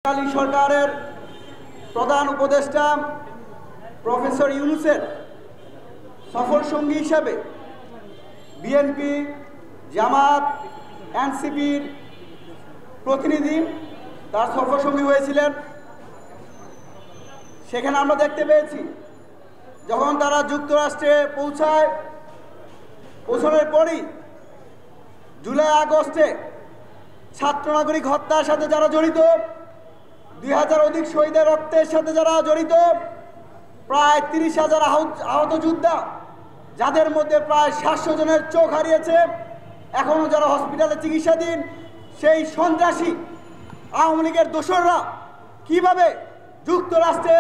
সরকারের প্রধান উপদেষ্টা প্রফেসর ইউনূসের সফর সঙ্গী হিসাবে বিএনপি, জামাত, এনসিপির প্রতিনিধি তার সফর সঙ্গী হয়েছিলেন। সেখানে আমরা দেখতে পেয়েছি যখন তারা যুক্তরাষ্ট্রে পৌঁছানোর পরই জুলাই আগস্টে ছাত্র নাগরিক হত্যার সাথে যারা জড়িত, 2000 অধিক শহীদের রক্তের সাথে যারা জড়িত, প্রায় 30,000 আহত যোদ্ধা, যাদের মধ্যে প্রায় 700 জনের চোখ হারিয়েছে, এখনও যারা হসপিটালে চিকিৎসাধীন, সেই সন্ত্রাসী আওয়ামী লীগের দোসররা কীভাবে যুক্তরাষ্ট্রে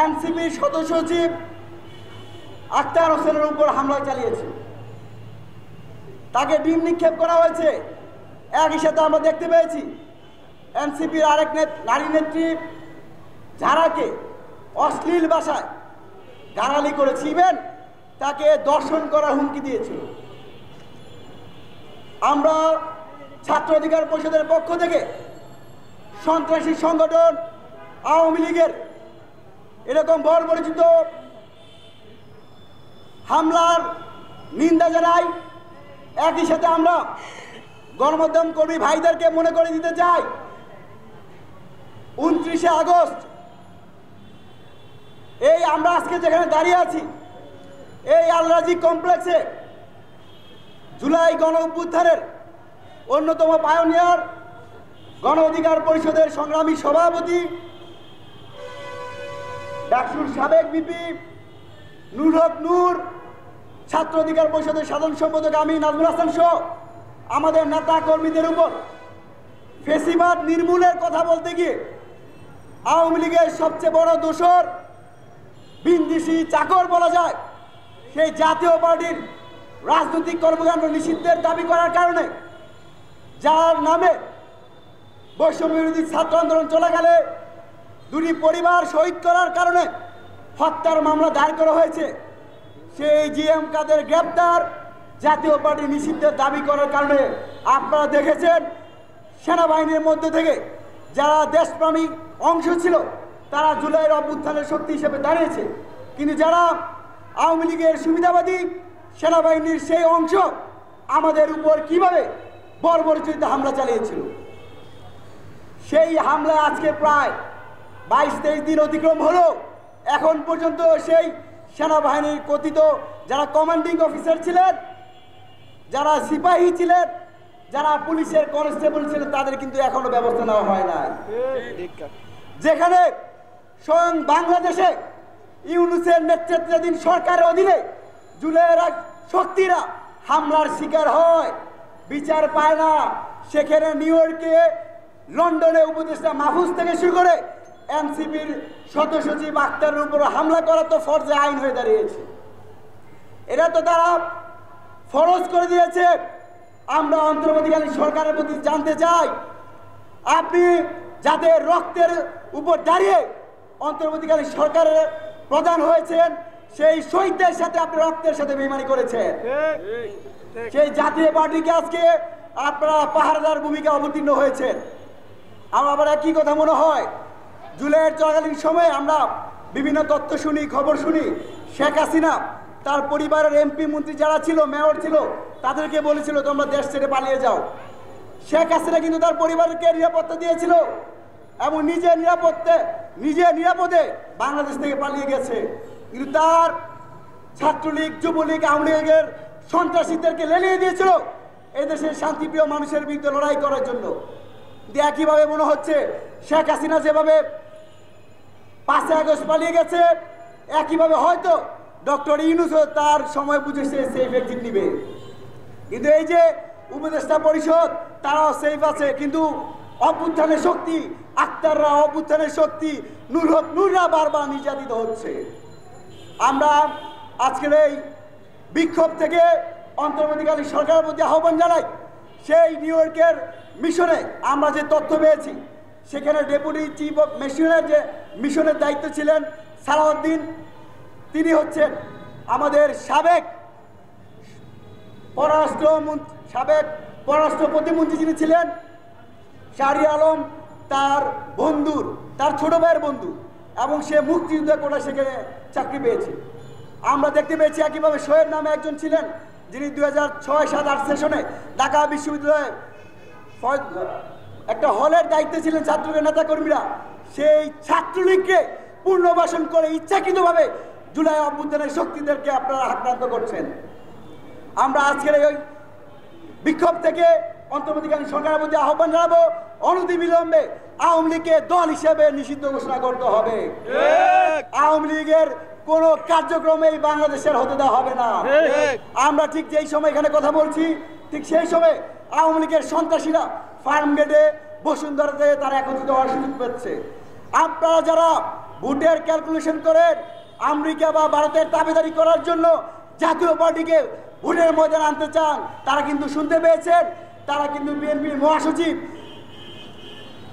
এনসিপির সদস্য সচিব আখতার হোসেনের উপর হামলা চালিয়েছে, তাকে ডিম নিক্ষেপ করা হয়েছে। একই সাথে আমরা দেখতে পেয়েছি এনসিপির আরেক নারী নেত্রী যারাকে অশ্লীল ভাষায় গালাগালি করেছে, ইভেন তাকে দর্শন করার হুমকি দিয়েছিল। আমরা ছাত্র অধিকার পরিষদের পক্ষ থেকে সন্ত্রাসী সংগঠন আওয়ামী লীগের এরকম বর্বরচিত হামলার নিন্দা জানাই। একই সাথে আমরা গণমাধ্যম কর্মী ভাইদেরকে মনে করে দিতে চাই, 29শে আগস্ট এই আমরা আজকে যেখানে দাঁড়িয়ে আছি, এই আল-রাজি কমপ্লেক্সে জুলাই গণ অভ্যুত্থানের অন্যতম পায়োনিয়ার গণ অধিকার পরিষদের সংগ্রামী সভাপতি ডাকসুর সাবেক ভিপি নূর হক নূর, ছাত্র অধিকার পরিষদের সাধারণ সম্পাদক আমি নাজমুল হাসান সহ আমাদের নেতা কর্মীদের উপর ফেসিবাদ নির্মূলের কথা বলতে গিয়ে আওয়ামী লীগের সবচেয়ে বড় দোসর, বিন্দিসি চাকর বলা যায়, সেই জাতীয় পার্টির রাজনৈতিক কর্মকাণ্ড নিষিদ্ধের দাবি করার কারণে, যার নামে বৈষম্য বিরোধী ছাত্র আন্দোলন চলাকালে দুটি পরিবার শহীদ করার কারণে হত্যার মামলা দায়ের করা হয়েছে, সেই জিএম কাদের গ্রেপ্তার জাতীয় পার্টি নিষিদ্ধের দাবি করার কারণে আপনারা দেখেছেন সেনাবাহিনীর মধ্যে থেকে যারা দেশপ্রেমিক অংশ ছিল তারা জুলাইয়ের অভ্যুত্থানের শক্তি হিসেবে দাঁড়িয়েছে, কিন্তু যারা আওয়ামী লীগের সুবিধাবাদী সেনাবাহিনীর সেই অংশ আমাদের উপর কিভাবে বর্বরচিত হামলা চালিয়েছিল। সেই হামলা আজকে প্রায় 22-23 দিন অতিক্রম হলো, এখন পর্যন্ত সেই সেনাবাহিনীর কথিত যারা কমান্ডিং অফিসার ছিলেন, যারা সিপাহী ছিলেন, যারা পুলিশের কনস্টেবল ছিলেন, তাদের কিন্তু এখনো ব্যবস্থা নেওয়া হয় নাই। যেখানে স্বয়ং বাংলাদেশে ইউনূসের নেতৃত্বাধীন সরকারের অধীনে জুলাইয়ের শক্তিরা হামলার শিকার হয়, বিচার পায় না, সেখানে নিউ ইয়র্কে, লন্ডনে উপদেষ্টা মাহফুজ থেকে শুরু করে এনসিপির সদস্য সচিব আখতারের উপর হামলা করা তো ফরজে আইন হয়ে দাঁড়িয়েছে। এটা তো তারা ফরজ করে দিয়েছে। আমরা অন্তর্বর্তীকালীন সরকারের প্রতি জানতে চাই, আপনি যাদের রক্তের উপর দাঁড়িয়ে অন্তর্বর্তীকালীন সরকারের প্রধান হয়েছেন, সেই শহীদদের সাথে আপনি রক্তের সাথে বেইমানি করেছেন। সেই জাতীয় পার্টিকে আজকে আপনারা পাহারাদার ভূমিকা অবতীর্ণ হয়েছেন। আমার আবার একই কথা মনে হয়, জুলাইয়ের চলাকালীন সময়ে আমরা বিভিন্ন তথ্য শুনি, খবর শুনি, শেখ হাসিনা তার পরিবারের এমপি মন্ত্রী যারা ছিল, মেয়র ছিল, তাদেরকে বলেছিল তোমরা দেশ ছেড়ে পালিয়ে যাও। শেখ হাসিনা কিন্তু তার পরিবারকে নিরাপত্তা দিয়েছিল এবং নিজে নিরাপদে বাংলাদেশ থেকে পালিয়ে গেছে, কিন্তু তার ছাত্রলীগ, যুবলীগ, আওয়ামী লীগের সন্ত্রাসীদেরকে লেলিয়ে দিয়েছিল এই দেশের শান্তিপ্রিয় মানুষের বিরুদ্ধে লড়াই করার জন্য। একইভাবে মনে হচ্ছে শেখ হাসিনা যেভাবে 5 আগস্ট পালিয়ে গেছে, একইভাবে হয়তো ডক্টর ইউনূসও তার সময় বুঝে সে সেফ এক্সিট নিবে। কিন্তু এই যে উপদেষ্টা পরিষদ, তারাও সেফ আছে, কিন্তু অভ্যুত্থানের শক্তি, আখতাররা, অভ্যুত্থানের শক্তি, নূর হক নূররা বারবার নির্যাতিত হচ্ছে। আমরা আজকের এই বিক্ষোভ থেকে অন্তর্বর্তীকালীন সরকারের প্রতি আহ্বান জানাই, সেই নিউ ইয়র্কের মিশনে আমরা যে তথ্য পেয়েছি, সেখানে ডেপুটি চিফ অফ মিশনের দায়িত্ব ছিলেন সালাউদ্দিন, তিনি হচ্ছেন আমাদের সাবেক পররাষ্ট্র প্রতিমন্ত্রী যিনি ছিলেন শাহরিয়ার আলম, তার বন্ধুর, তার ছোট ভাইয়ের বন্ধু, এবং সে মুক্তিযুদ্ধের কোটা সেখানে চাকরি পেয়েছে। আমরা দেখতে পেয়েছি একইভাবে শোয়েব নামে একজন ছিলেন, যিনি 2006-07-08 সেশনে ঢাকা বিশ্ববিদ্যালয়ে একটা হলের দায়িত্বে ছিলেন ছাত্রলীগের নেতাকর্মীরা। সেই ছাত্রলীগকে পুনর্বাসন করে ইচ্ছাকৃতভাবে জুলাই অভ্যুত্থানের শক্তিদেরকে আপনারা আক্রান্ত করছেন। আমরা আজকের এই বিক্ষোভ থেকে অন্তর্বর্তীকালীন সরকারের প্রতি আহ্বান জানাবো, অনতিবিলম্বে আওয়ামী লীগকে দল হিসেবে নিষিদ্ধ ঘোষণা করতে হবে। আওয়ামী লীগের কোনো কার্যক্রমেই বাংলাদেশের হতে দেওয়া হবে না। আমরা ঠিক যেই সময় এখানে কথা বলছি, ঠিক সেই সময় আওয়ামী লীগের সন্ত্রাসীরা ফার্ম গেটে বসুন্ধরাতে তারা একত্রিত হওয়ার সুযোগ পাচ্ছে। আপনারা যারা ভোটের ক্যালকুলেশন করেন আমেরিকা বা ভারতের দাবিদারি করার জন্য জাতীয় পার্টিকে ভোটের ময়দানে আনতে চান, তারা কিন্তু শুনতে পেয়েছেন, তারা কিন্তু বিএনপির মহাসচিব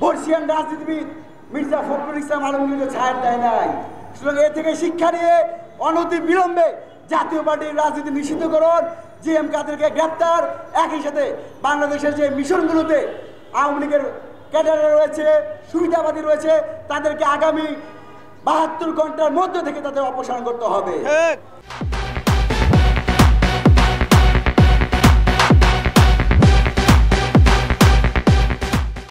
বর্ষিয়ান রাজনীতিবিদ মির্জা ফখরুল ইসলাম আলমগীরকে ছাড় দেয় নাই। সুতরাং এ থেকে শিক্ষা নিয়ে অনতি বিলম্বে জাতীয় পার্টির রাজনীতি নিষিদ্ধ করুন, জিএম কাদেরকে গ্রেপ্তার, একই সাথে বাংলাদেশের যে মিশনগুলোতে আওয়ামী লীগের ক্যাডারে রয়েছে, সুবিধাবাদী রয়েছে, তাদেরকে আগামী 72 ঘন্টার মধ্য থেকে তাদের অপসারণ করতে হবে।